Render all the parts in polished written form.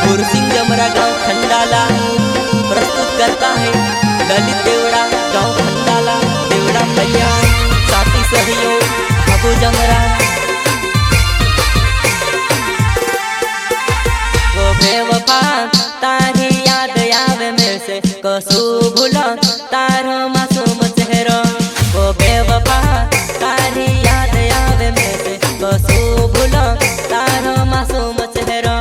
गुरसिंग जमरा गांव खंडाला प्रस्तुत करता है ललित देवड़ा गांव खंडाला देवड़ा भैया साथी सहयोग हाबू जमरा। वो बेवफा तारी याद आवे मेरे से कसू भूला तारो मासूम चेहरा। वो बेवफा तारी याद आवे मेरे से कसू भूला तारो मासूम चेहरा।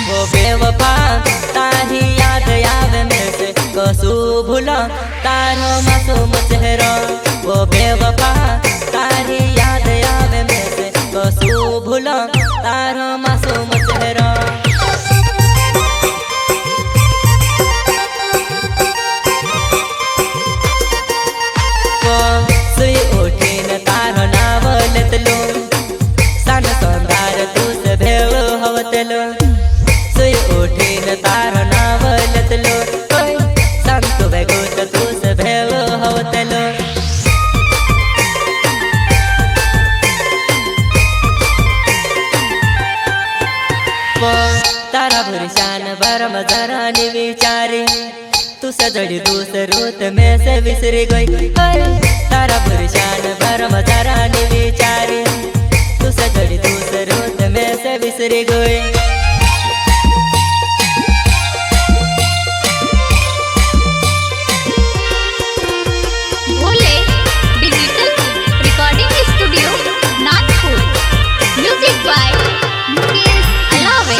वो बेवफा तारी याद आवे मेरे से कसू भूला तारो मासूम चेहरा। वो बेवफा तारी याद आवे मेरे से कसू भूला तारो मासूम चेहरा। सुई उठीन तारो नाव लेतलो सान संदार तुस भेव हवतलो। सुई उठीन तारो नाव लेतलो संत बेगोत तुस भेव हवतलो। तारा भरशान बरम जरानी विचारी तू सजड़ी दूसरोत में से विसरी गई। तारा भरशान बरम जरानी विचारी तू सजड़ी दूसरोत में से विसरी गई। Bhole digital recording studio Nagpur. Music by Mukesh Alawe.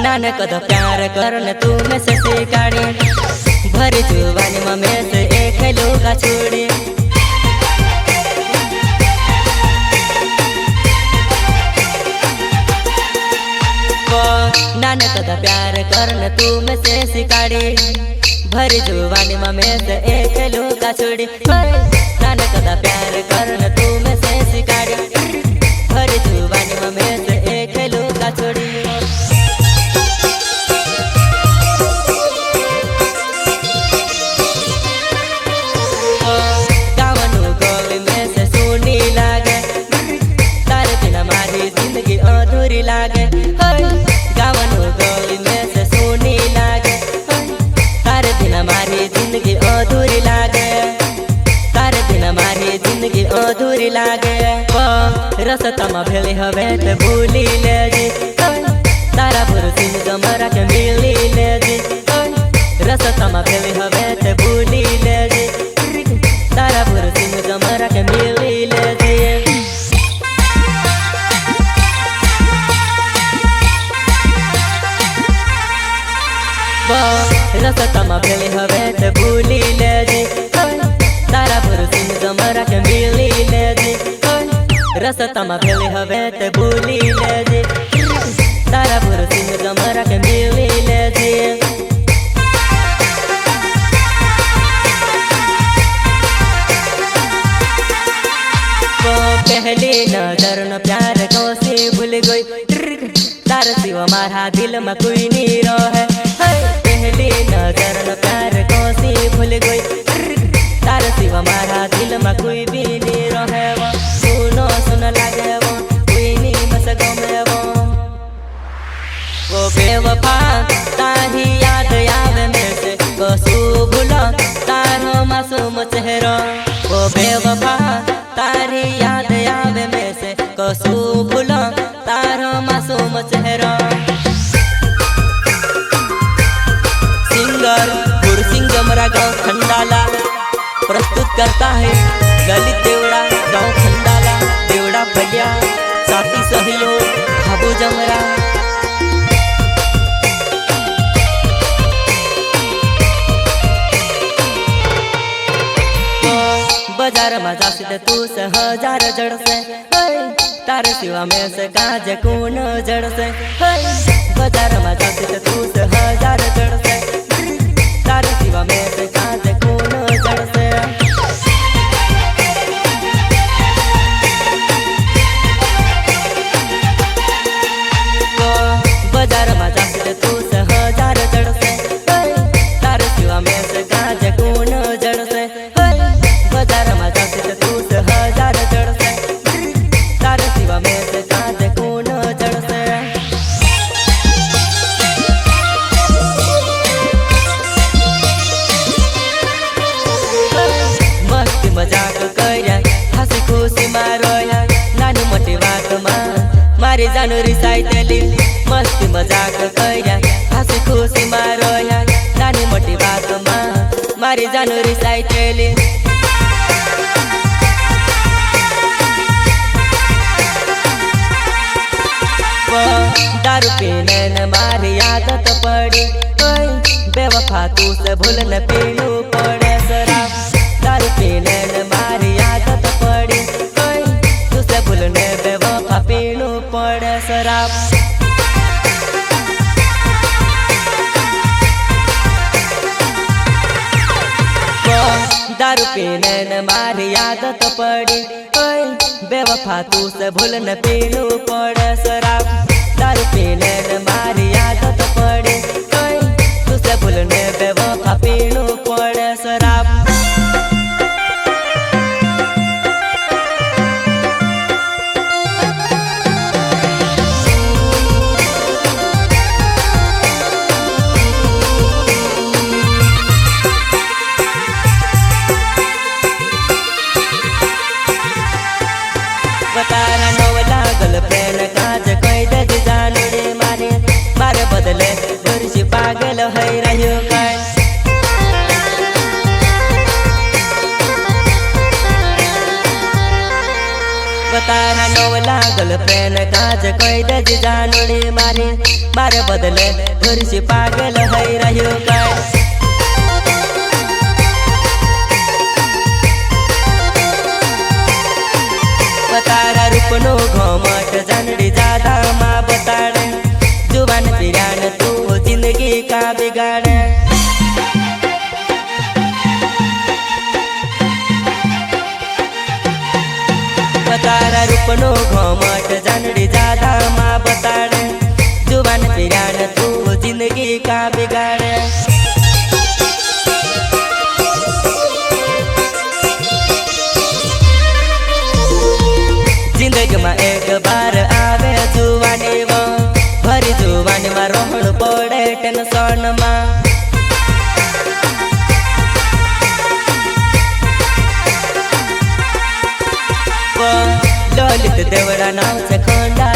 Nanak the प्यार करन तू में से सिखाड़ी भरी जुबानी में से एक लोगा छोड़े। नानक द प्यार करन तू में से सिखाड़ी भरी जुबानी में से एक लोगा छोड़े। नानक द प्यार करन तू में से सिखाड़ी भरी जुबानी में से एक लोगा छोड़ी। अधूरी लागे गावनो गली में से सोनी लागे तारे दिन हमारी जिंदगी अधूरी लागे। तारे दिन हमारी जिंदगी अधूरी लागे। रसता में भेली हवे ते भूली ले जी तारा भरसिंग जमरा के मिली ले जी। रसता में भेली हवे ते भूली ले जी तारा भरसिंग जमरा के मिली ले जी। रसता में भेली हवे ते भूली ले जी तारा भरसिंग जमरा के मिली ले जी। रसता में भेली हवे ते भूली ले जी तारा भरसिंग जमरा के मिली ले जी। पहली नजर न प्यार को से भूल गई तार सिवा मारा दिल में कोई नहीं रहे। पहली नजर न प्यार को से भूल गई तार सिवा मारा दिल में कोई भी नहीं रहे। सुनो सुन लागे वो कोई नहीं बस गमे वो बेवफा तारी याद आवे मेरे से कसू भूला तारो मासूम चेहरा। वो बेवफा तारी याद आवे मेरे से कसू भूला तारो मासूम चेहरा। सिंगर गुरसिंग जमरा गांव खंडाला प्रस्तुत करता है ललित देवड़ा गांव खंडाला देवड़ा भैया साथी सहयोग हाबू जमरा। बाजार में जासी तू से हजार जड़ से तारे सिवा में से काज कौन जड़ से। बाजार में जासी तू से हजार जड़ से तारे सिवा में से काज कौन जड़ से। જાનું રિસાઈટેલી મસ્તી મજાક કર્યા હાસી ખુશીમાં રોયા નાની મોટી વાતમાં મારી જાનું રિસાઈટેલી दारू पीने न मारी आदत पड़ी बेवफा तू से भूल न पीनू पड़े शराब दारू पीने न मारी आदत पड़ी तू से भूल न बेवफा पीनू पड़े शराब दारू पीने न मारी आदत पड़ी बेवफा तू से भूल न पीनू पड़े शराब दारू पीने न मारी आदत पड़ी तू से भूल न बेवफा पीनू पड़े शराब तारा नवला गर्लफ्रेंड काज कई दज जानुड़े मारे मारे बदले वर्षी पागल है रहियो काय तारा नवला गर्लफ्रेंड काज कई दज जानुड़े मारे मारे बदले वर्षी पागल है रहियो काय तारा रूपनो घमट जानड़ी ज्यादा माँ बताड़े जुबान पिरान तू जिंदगी का बिगाड़े तारा रूपनो घमट जानड़ी ज्यादा माँ बताड़े जुबान पिरान तू जिंदगी का बिगाड़े जिंदगी में एक बार आवे जुवानी भरी जुवानी में रोहण पड़े टेंशन में ललित देवड़ा नाम से खंडा